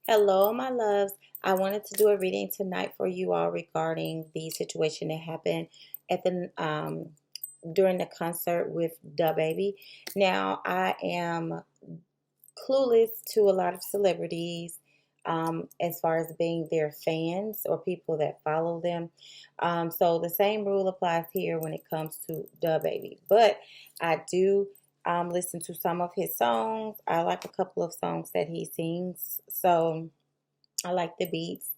Hello, my loves. I wanted to do a reading tonight for you all regarding the situation that happened at the during the concert with the baby. Now, I am clueless to a lot of celebrities as far as being their fans or people that follow them. So the same rule applies here when it comes to the baby. But I do listen to some of his songs. I like a couple of songs that he sings. So I like the beats.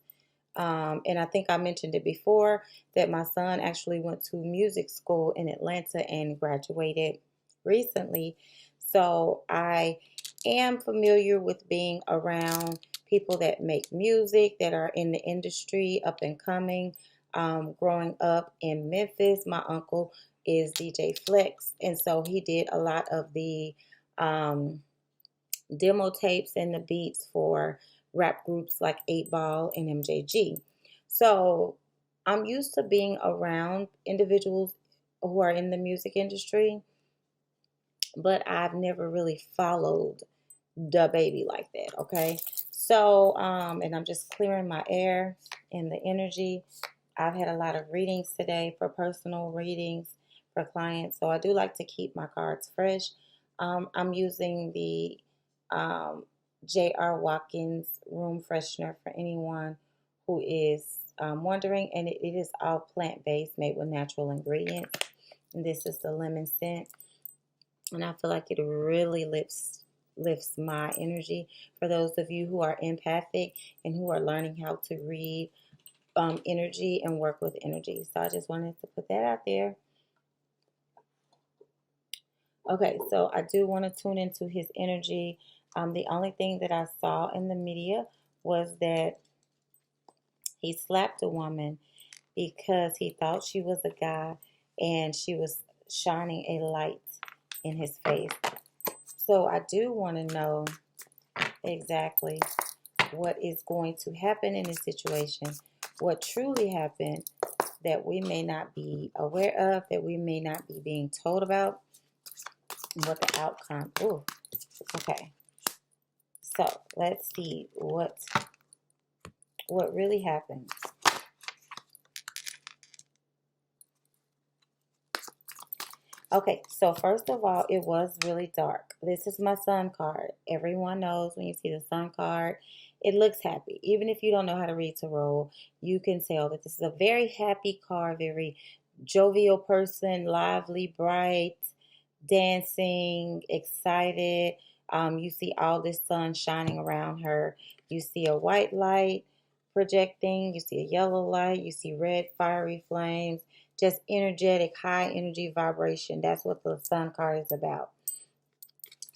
And I think I mentioned it before that my son actually went to music school in Atlanta and graduated recently. So I am familiar with being around people that make music, that are in the industry, up and coming. Growing up in Memphis, my uncle is DJ Flex, and so he did a lot of the um, demo tapes and the beats for rap groups like 8 Ball and MJG. So I'm used to being around individuals who are in the music industry, but I've never really followed the baby like that. Okay. So, and I'm just clearing my air and the energy. I've had a lot of readings today for personal readings for clients. So I do like to keep my cards fresh. I'm using the um, J.R. Watkins room freshener for anyone who is wondering. And it is all plant-based, made with natural ingredients. And this is the lemon scent. And I feel like it really lifts my energy for those of you who are empathic and who are learning how to read energy and work with energy. So I just wanted to put that out there. Okay, so I do want to tune into his energy. The only thing that I saw in the media was that he slapped a woman because he thought she was a guy and she was shining a light in his face. So I do want to know exactly what is going to happen in this situation, what truly happened that we may not be aware of, that we may not be being told about, and what the outcome. Oh, okay. So let's see what really happened. Okay, so first of all, it was really dark. This is my sun card. Everyone knows when you see the sun card, it looks happy. Even if you don't know how to read tarot, you can tell that this is a very happy card, very jovial person, lively, bright, dancing, excited. You see all this sun shining around her. You see a white light projecting. You see a yellow light. You see red fiery flames. Just energetic, high energy vibration. That's what the sun card is about.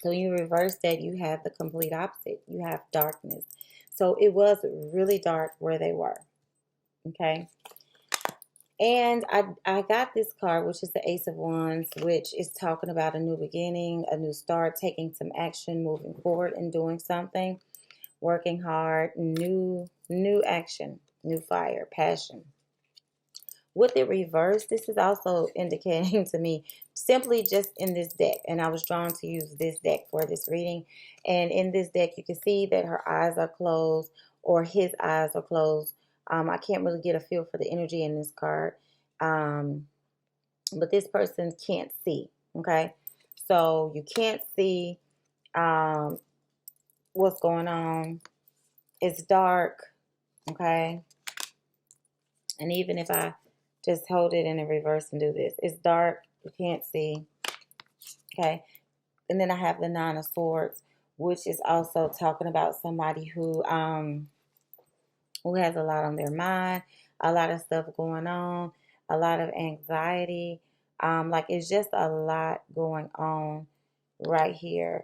So you reverse that, you have the complete opposite. You have darkness. So it was really dark where they were. Okay. And I got this card, which is the Ace of Wands, which is talking about a new beginning, a new start, taking some action, moving forward and doing something, working hard, new action, new fire, passion. With it reversed, this is also indicating to me simply just in this deck. And I was drawn to use this deck for this reading. And in this deck, you can see that her eyes are closed or his eyes are closed. I can't really get a feel for the energy in this card. But this person can't see. Okay. So you can't see what's going on. It's dark. Okay. And even if I just hold it in the reverse and do this, it's dark. You can't see. Okay. And then I have the Nine of Swords, which is also talking about somebody who has a lot on their mind, a lot of stuff going on, a lot of anxiety. Like it's just a lot going on right here.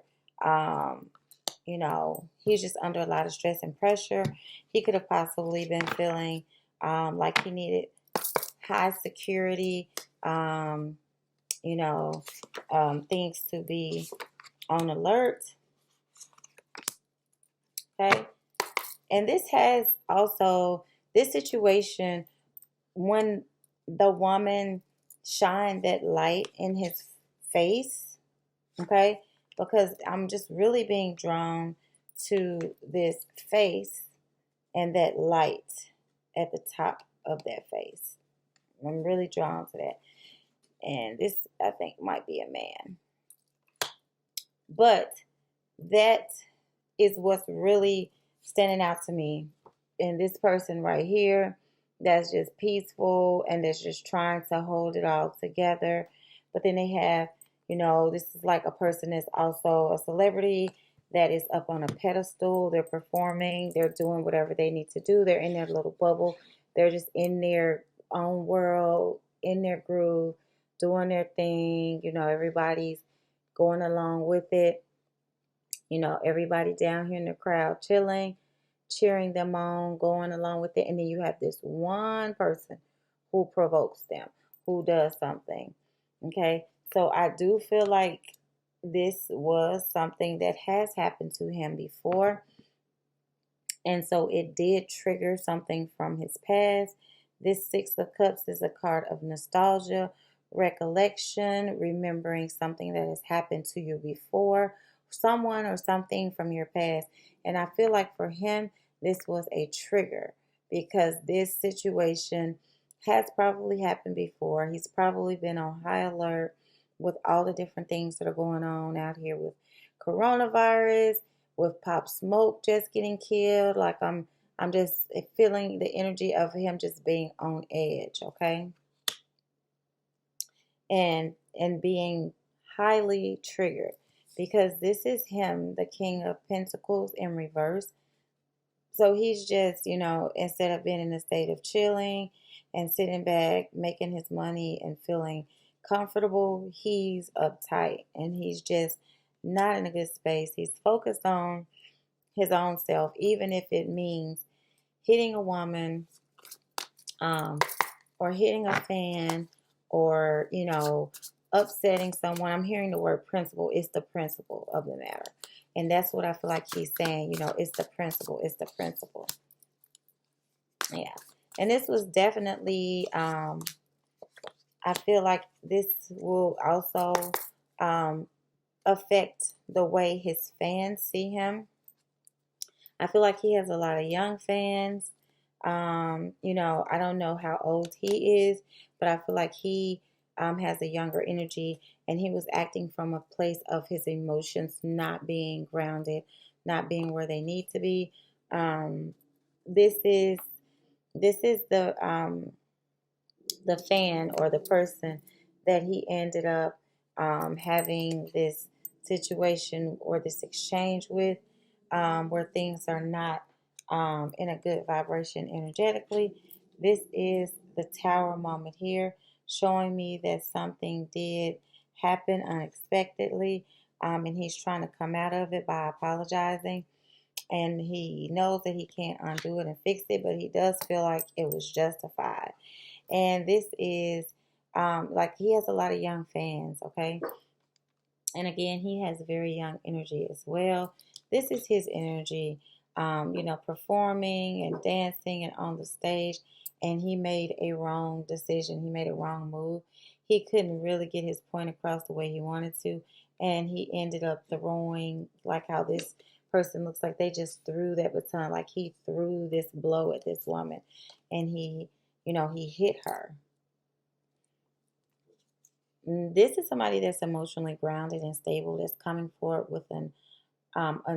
He's just under a lot of stress and pressure. He could have possibly been feeling like he needed high security, things to be on alert. Okay. And this has also, this situation, when the woman shined that light in his face, okay, because I'm just really being drawn to this face and that light at the top of that face. I'm really drawn to that. And this, I think, might be a man. But that is what's really standing out to me. And this person right here, that's just peaceful and that's just trying to hold it all together. But then they have, this is like a person that's also a celebrity that is up on a pedestal. They're performing, they're doing whatever they need to do. They're in their little bubble. They're just in their own world, in their groove, doing their thing. Everybody's going along with it. Everybody down here in the crowd chilling, cheering them on, going along with it. And then you have this one person who provokes them, who does something. Okay. So I do feel like this was something that has happened to him before. And so it did trigger something from his past. This Six of Cups is a card of nostalgia, recollection, remembering something that has happened to you before, someone or something from your past. And I feel like for him, this was a trigger because this situation has probably happened before. He's probably been on high alert with all the different things that are going on out here with coronavirus, with Pop Smoke just getting killed. Like I'm just feeling the energy of him just being on edge, okay? And being highly triggered because this is him, the King of Pentacles in reverse. So he's just, instead of being in a state of chilling and sitting back, making his money and feeling comfortable, he's uptight and he's just not in a good space. He's focused on his own self, even if it means hitting a woman, or hitting a fan, or upsetting someone. I'm hearing the word principle. It's the principle of the matter, and that's what I feel like he's saying. It's the principle. It's the principle. Yeah, and this was definitely. I feel like this will also affect the way his fans see him. I feel like he has a lot of young fans. I don't know how old he is, but I feel like he has a younger energy and he was acting from a place of his emotions not being grounded, not being where they need to be. This is the fan or the person that he ended up having this situation or this exchange with, where things are not in a good vibration energetically. This is the Tower moment here, showing me that something did happen unexpectedly, and he's trying to come out of it by apologizing. And he knows that he can't undo it and fix it, but he does feel like it was justified. And this is like he has a lot of young fans, okay? And again, he has very young energy as well. This is his energy, performing and dancing and on the stage. And he made a wrong decision. He made a wrong move. He couldn't really get his point across the way he wanted to. And he ended up throwing, like how this person looks like they just threw that baton. Like he threw this blow at this woman. And he hit her. This is somebody that's emotionally grounded and stable, that's coming forward with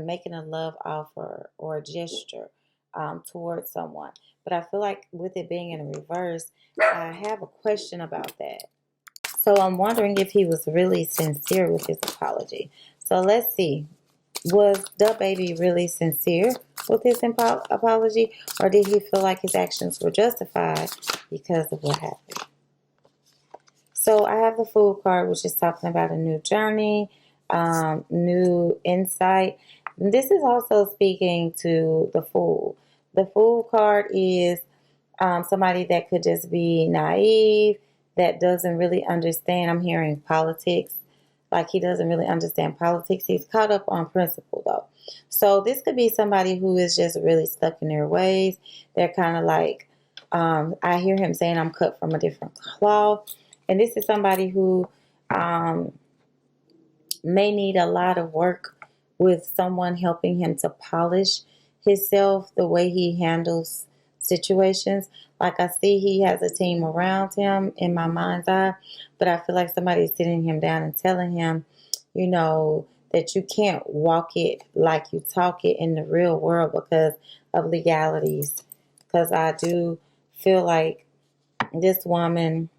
making a love offer or a gesture towards someone. But I feel like with it being in reverse, I have a question about that. So I'm wondering if he was really sincere with his apology. So let's see. Was the baby really sincere with his apology, or did he feel like his actions were justified because of what happened? So I have the Fool card, which is talking about a new journey, new insight. This is also speaking to the Fool. The Fool card is somebody that could just be naive, that doesn't really understand. I'm hearing politics. Like he doesn't really understand politics. He's caught up on principle though. So this could be somebody who is just really stuck in their ways. They're kind of like, I hear him saying, I'm cut from a different cloth. And this is somebody who may need a lot of work with someone helping him to polish himself, the way he handles situations. Like I see he has a team around him in my mind's eye, but I feel like somebody's sitting him down and telling him, you know, that you can't walk it like you talk it in the real world because of legalities. Because I do feel like this woman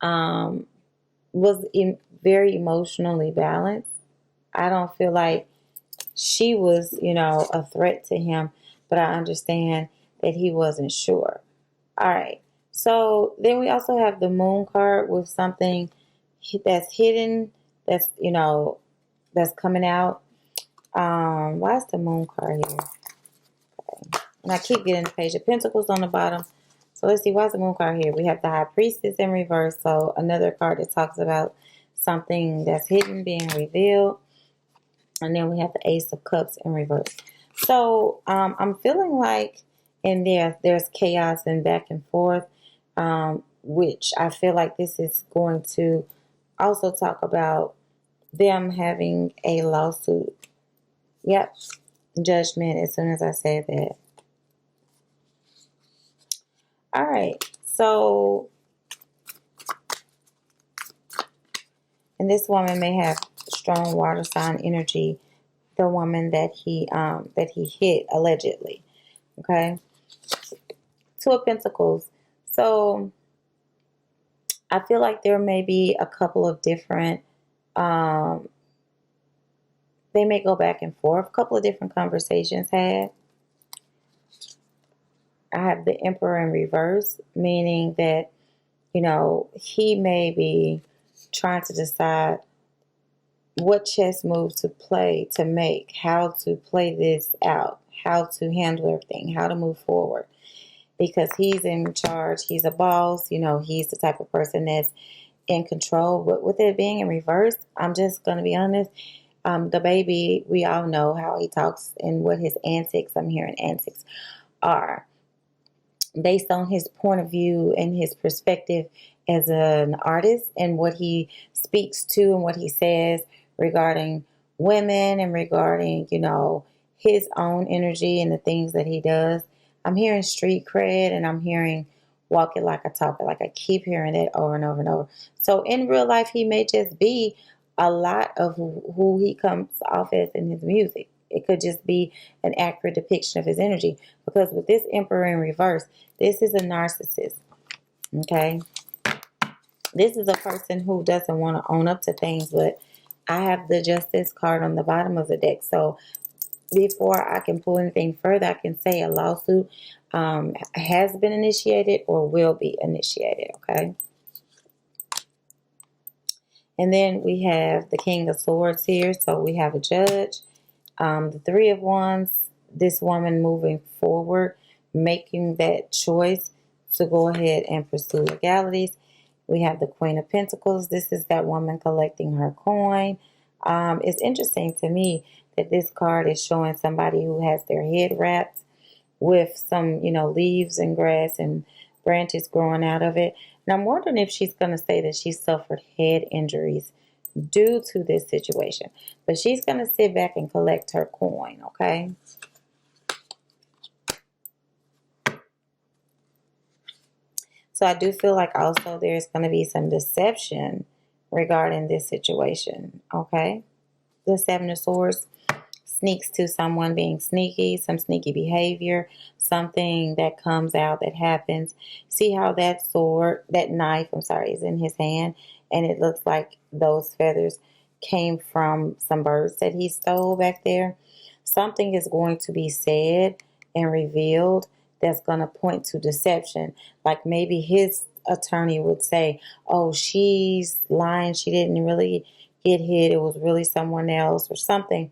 um, was very emotionally balanced. I don't feel like she was, a threat to him, but I understand that he wasn't sure. All right. So then we also have the moon card with something that's hidden, that's, that's coming out. Why is the moon card here? And I keep getting the page of pentacles on the bottom. So let's see, why is the moon card here? We have the high priestess in reverse. So another card that talks about something that's hidden being revealed. And then we have the ace of cups in reverse. So I'm feeling like in there's chaos and back and forth, which I feel like this is going to also talk about them having a lawsuit. Yep. Judgment as soon as I say that. All right. So, and this woman may have strong water sign energy, the woman that he hit allegedly. Okay. Two of Pentacles. So I feel like there may be a couple of different they may go back and forth, a couple of different conversations had. I have the Emperor in reverse, meaning that, he may be trying to decide what chess move to play, to make, how to play this out, how to handle everything, how to move forward. Because he's in charge, he's a boss, he's the type of person that's in control. But with it being in reverse, I'm just going to be honest. The baby, we all know how he talks and what his antics, I'm hearing antics, are based on his point of view and his perspective as an artist and what he speaks to and what he says regarding women and regarding, his own energy and the things that he does. I'm hearing street cred and I'm hearing walk it like I talk it. Like I keep hearing that over and over and over. So in real life, he may just be a lot of who he comes off as in his music. It could just be an accurate depiction of his energy. Because with this Emperor in reverse, this is a narcissist. Okay? This is a person who doesn't want to own up to things, but I have the Justice card on the bottom of the deck. So before I can pull anything further, I can say a lawsuit has been initiated or will be initiated. Okay? And then we have the King of Swords here. So we have a judge. The Three of Wands, this woman moving forward, making that choice to go ahead and pursue legalities. We have the Queen of Pentacles. This is that woman collecting her coin. It's interesting to me that this card is showing somebody who has their head wrapped with some, leaves and grass and branches growing out of it. And I'm wondering if she's going to say that she suffered head injuries due to this situation. But she's going to sit back and collect her coin, okay? So I do feel like also there's going to be some deception regarding this situation, okay? The Seven of Swords sneaks to someone being sneaky, some sneaky behavior, something that comes out that happens. See how that sword, that knife, is in his hand, and it looks like those feathers came from some birds that he stole back there. Something is going to be said and revealed that's going to point to deception. Like maybe his attorney would say, oh, she's lying, she didn't really get hit, it was really someone else, or something.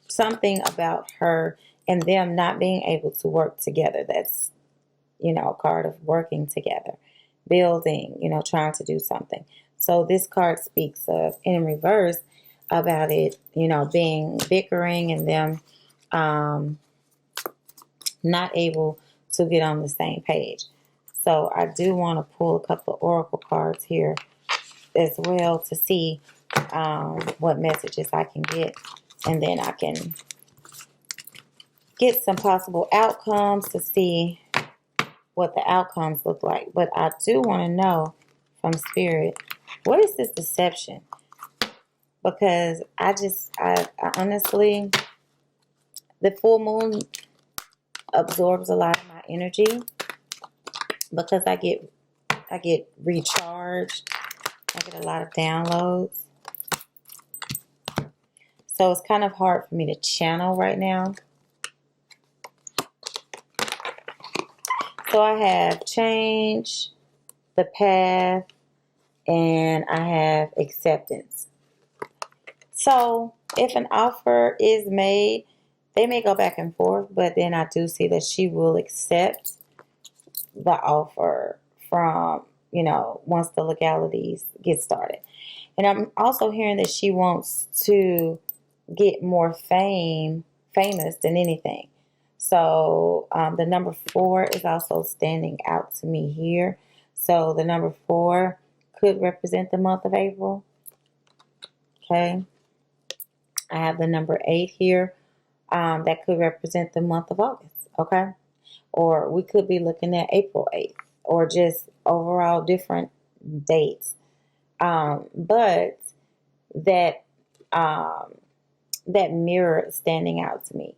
Something about her and them not being able to work together. That's, a card of working together, building, trying to do something. So this card speaks of, in reverse, about it, being bickering and them not able to get on the same page. So I do want to pull a couple of oracle cards here as well to see what messages I can get, and then I can get some possible outcomes to see what the outcomes look like. But I do want to know from Spirit, what is this deception? Because I honestly, the full moon absorbs a lot of my energy because I get recharged. I get a lot of downloads. So it's kind of hard for me to channel right now. So I have change, the path, and I have acceptance. So if an offer is made, they may go back and forth, but then I do see that she will accept the offer from, once the legalities get started. And I'm also hearing that she wants to get more famous than anything. So the number 4 is also standing out to me here. So the number 4 could represent the month of April. Okay. I have the number 8 here. That could represent the month of August. Okay. Or we could be looking at April 8th or just overall different dates. But that mirror is standing out to me.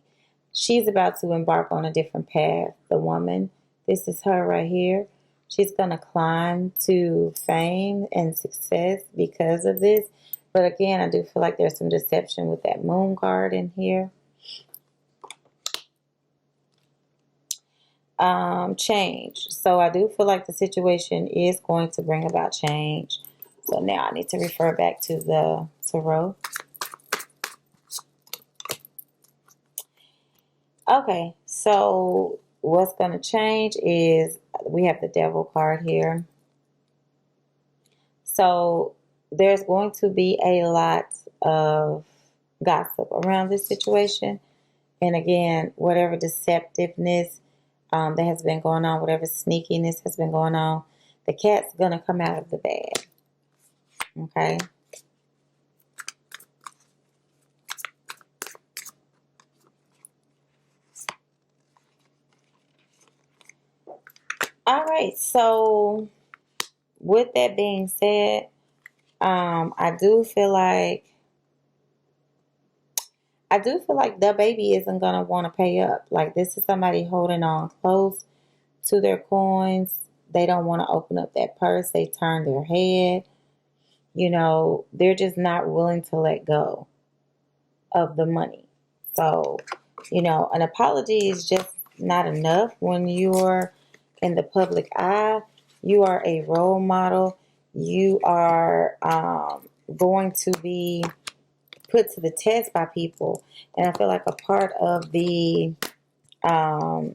She's about to embark on a different path. The woman, this is her right here. She's going to climb to fame and success because of this. But again, I do feel like there's some deception with that moon card in here. Change. So I do feel like the situation is going to bring about change. So now I need to refer back to the tarot. Okay, so what's going to change is we have the devil card here. So there's going to be a lot of gossip around this situation. And again, whatever deceptiveness that has been going on, whatever sneakiness has been going on, the cat's going to come out of the bag. Okay. All right. So with that being said, I do feel like the baby isn't going to want to pay up. Like, this is somebody holding on close to their coins. They don't want to open up that purse. They turn their head. They're just not willing to let go of the money. So, an apology is just not enough when you're in the public eye. You are a role model. You are going to be put to the test by people. And I feel like a part of the, I'm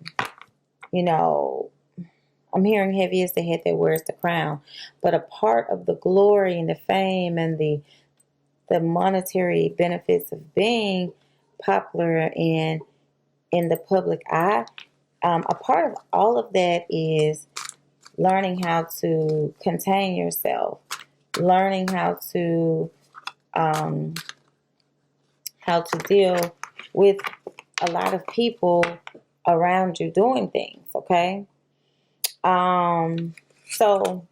hearing heavy is the head that wears the crown. But a part of the glory and the fame and the monetary benefits of being popular and in the public eye, a part of all of that is learning how to contain yourself, learning how to deal with a lot of people around you doing things. Okay. So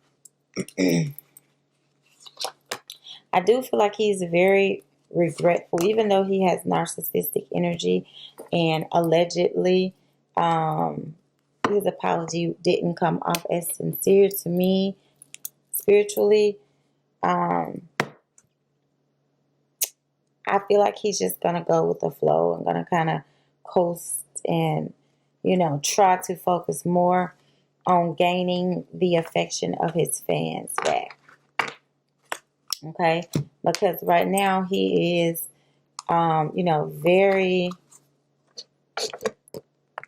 I do feel like he's very regretful, even though he has narcissistic energy, and allegedly his apology didn't come off as sincere to me spiritually. I feel like he's just going to go with the flow and going to kind of coast and, try to focus more on gaining the affection of his fans back. Okay? Because right now he is,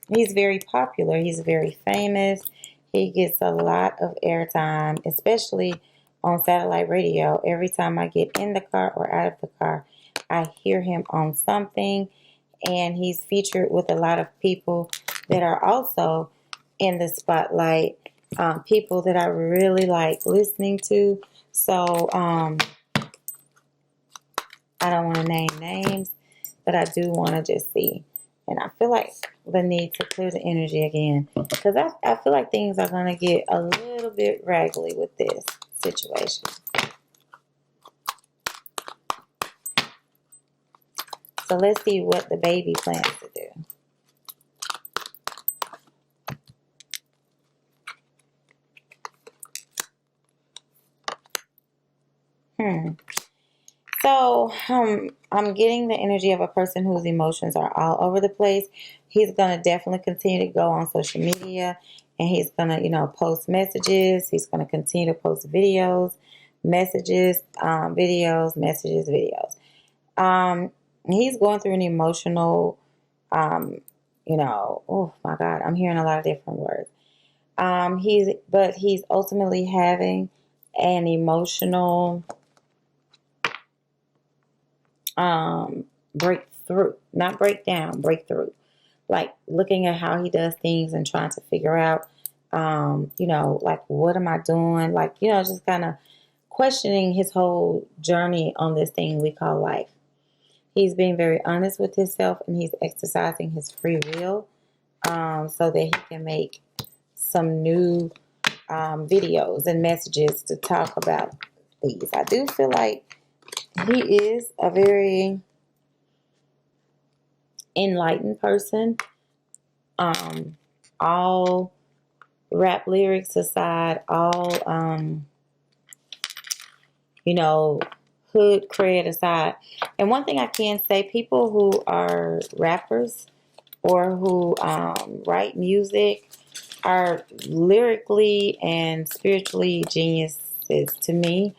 he's very popular. He's very famous. He gets a lot of airtime, especially on satellite radio. Every time I get in the car or out of the car, I hear him on something, and he's featured with a lot of people that are also in the spotlight, people that I really like listening to. So I don't want to name names, but I do want to just see. And I feel like the need to clear the energy again. Because I feel like things are going to get a little bit raggedy with this situation. So let's see what the baby plans to do. So I'm getting the energy of a person whose emotions are all over the place. He's going to definitely continue to go on social media, and he's going to, post messages. He's going to continue to post videos, messages, videos. He's going through an emotional, oh my God, I'm hearing a lot of different words. He's ultimately having an emotional breakthrough, not breakdown, breakthrough. Like looking at how he does things and trying to figure out, like what am I doing? Like, just kind of questioning his whole journey on this thing we call life. He's being very honest with himself, and he's exercising his free will, so that he can make some new videos and messages to talk about these. I do feel like he is a very enlightened person. All rap lyrics aside, all hood cred aside. And one thing I can say, people who are rappers or who write music are lyrically and spiritually geniuses to me.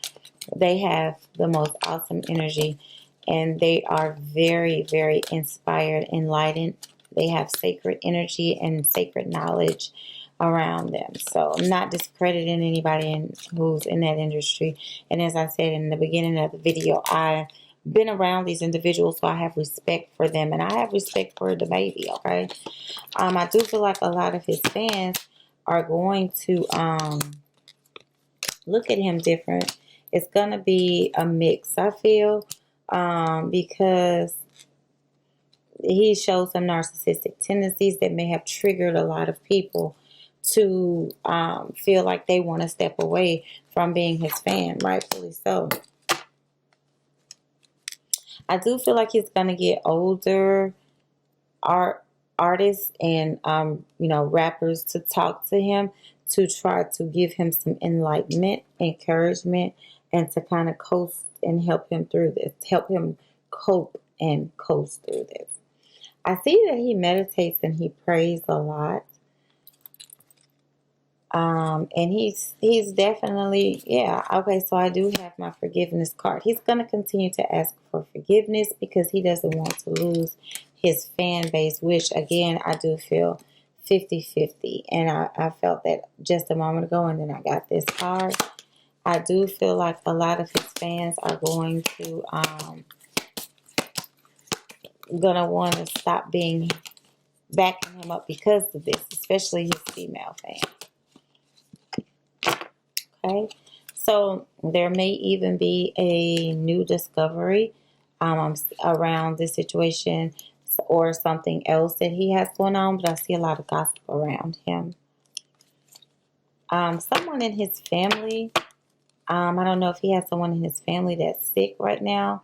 They have the most awesome energy, and they are very, very inspired, enlightened. They have sacred energy and sacred knowledge around them. So I'm not discrediting anybody who's in that industry. And as I said in the beginning of the video, I've been around these individuals, so I have respect for them, and I have respect for the baby. Okay, I do feel like a lot of his fans are going to look at him different. It's going to be a mix, I feel, because he shows some narcissistic tendencies that may have triggered a lot of people to feel like they want to step away from being his fan, rightfully so. I do feel like he's going to get older artists and, rappers to talk to him, to try to give him some enlightenment, encouragement, and to kind of coast and help him through this, help him cope and coast through this. I see that he meditates and he prays a lot. And he's definitely, yeah, okay, so I do have my forgiveness card. He's going to continue to ask for forgiveness because he doesn't want to lose his fan base, which, again, I do feel 50-50. And I felt that just a moment ago, and then I got this card. I do feel like a lot of his fans are going to, gonna want to stop backing him up because of this, especially his female fans. Okay, so there may even be a new discovery around this situation or something else that he has going on, but I see a lot of gossip around him. Someone in his family, I don't know if he has someone in his family that's sick right now.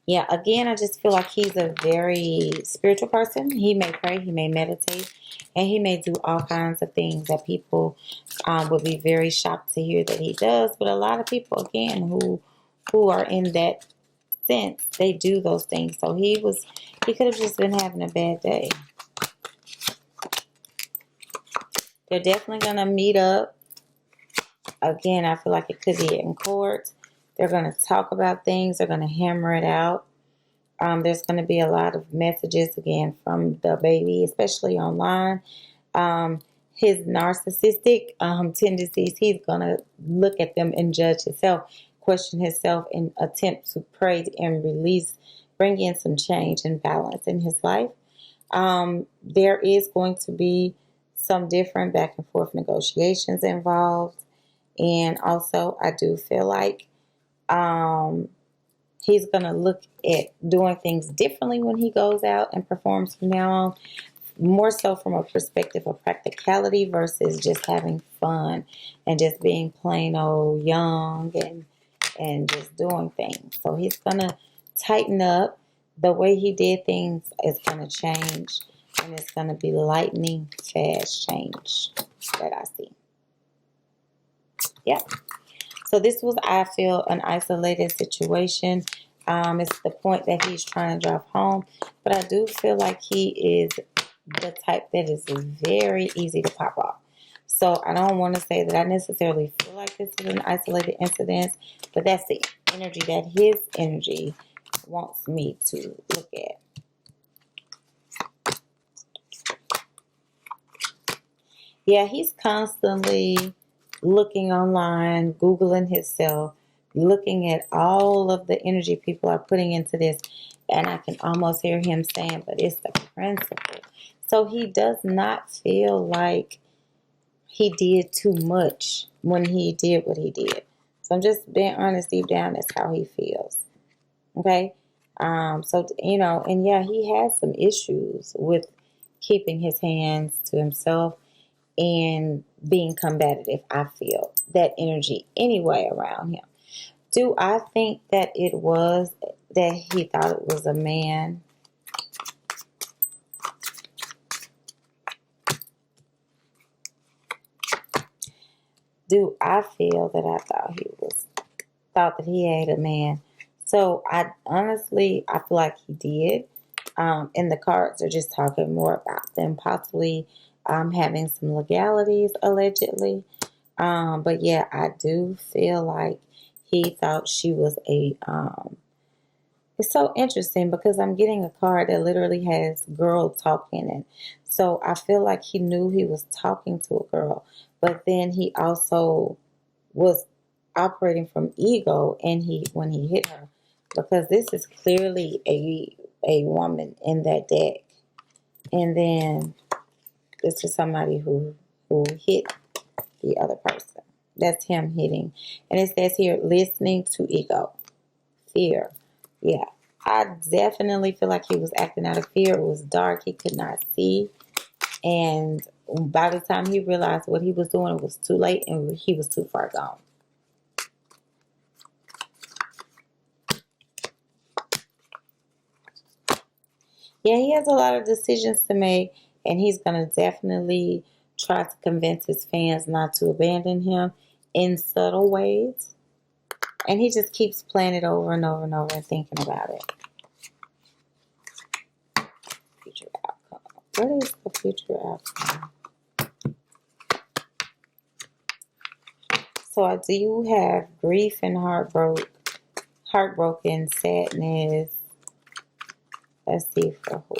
Yeah, again, I just feel like he's a very spiritual person. He may pray, he may meditate, and he may do all kinds of things that people would be very shocked to hear that he does. But a lot of people, again, who are in that sense, they do those things. So he could have just been having a bad day. They're definitely going to meet up. Again, I feel like it could be in court. They're going to talk about things. They're going to hammer it out. There's going to be a lot of messages, again, from the baby, especially online. His narcissistic tendencies, he's going to look at them and judge himself, question himself, and attempt to pray and bring in some change and balance in his life. There is going to be some different back and forth negotiations involved. And also, I do feel like um, he's going to look at doing things differently when he goes out and performs from now on, more so from a perspective of practicality versus just having fun and just being plain old young and just doing things. So he's going to tighten up. The way he did things is going to change, and it's going to be lightning fast change that I see. Yeah. So this was, I feel, an isolated situation. It's the point that he's trying to drive home, but I do feel like he is the type that is very easy to pop off. So I don't want to say that I necessarily feel like this is an isolated incident, but that's the energy that his energy wants me to look at. Yeah, he's constantly looking online, Googling himself, looking at all of the energy people are putting into this. And I can almost hear him saying, but it's the principle. So he does not feel like he did too much when he did what he did. So I'm just being honest, deep down, that's how he feels. Okay? So, and yeah, he has some issues with keeping his hands to himself and being combative. I feel that energy anyway around him. Do I think that it was that he thought it was a man? Do I feel that I thought that he had a man? So I honestly, I feel like he did. And the cards are just talking more about them possibly having some legalities allegedly. But yeah, I do feel like he thought she was a it's so interesting because I'm getting a card that literally has girl talk in it. So I feel like he knew he was talking to a girl, but then he also was operating from ego and when he hit her, because this is clearly a woman in that deck. And then this is somebody who hit the other person. That's him hitting. And it says here, listening to ego. Fear. Yeah. I definitely feel like he was acting out of fear. It was dark. He could not see. And by the time he realized what he was doing, it was too late and he was too far gone. Yeah, he has a lot of decisions to make, and he's going to definitely try to convince his fans not to abandon him in subtle ways. And he just keeps playing it over and over and over and thinking about it. Future outcome. What is the future outcome? So I do have grief and heartbroken, sadness. Let's see for who.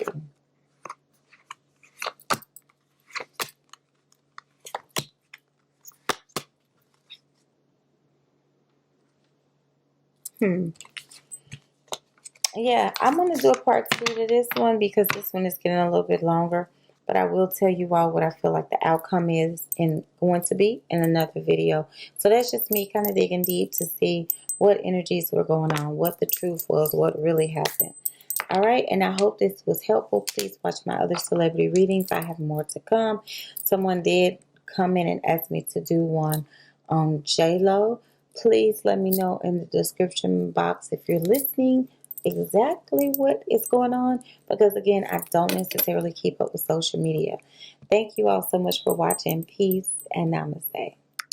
Yeah, I'm going to do a part 2 to this one because this one is getting a little bit longer. But I will tell you all what I feel like the outcome is going to be in another video. So that's just me kind of digging deep to see what energies were going on, what the truth was, what really happened. All right, and I hope this was helpful. Please watch my other celebrity readings. I have more to come. Someone did come in and ask me to do one on J-Lo. Please let me know in the description box if you're listening exactly what is going on, because again, I don't necessarily keep up with social media. Thank you all so much for watching. Peace and namaste.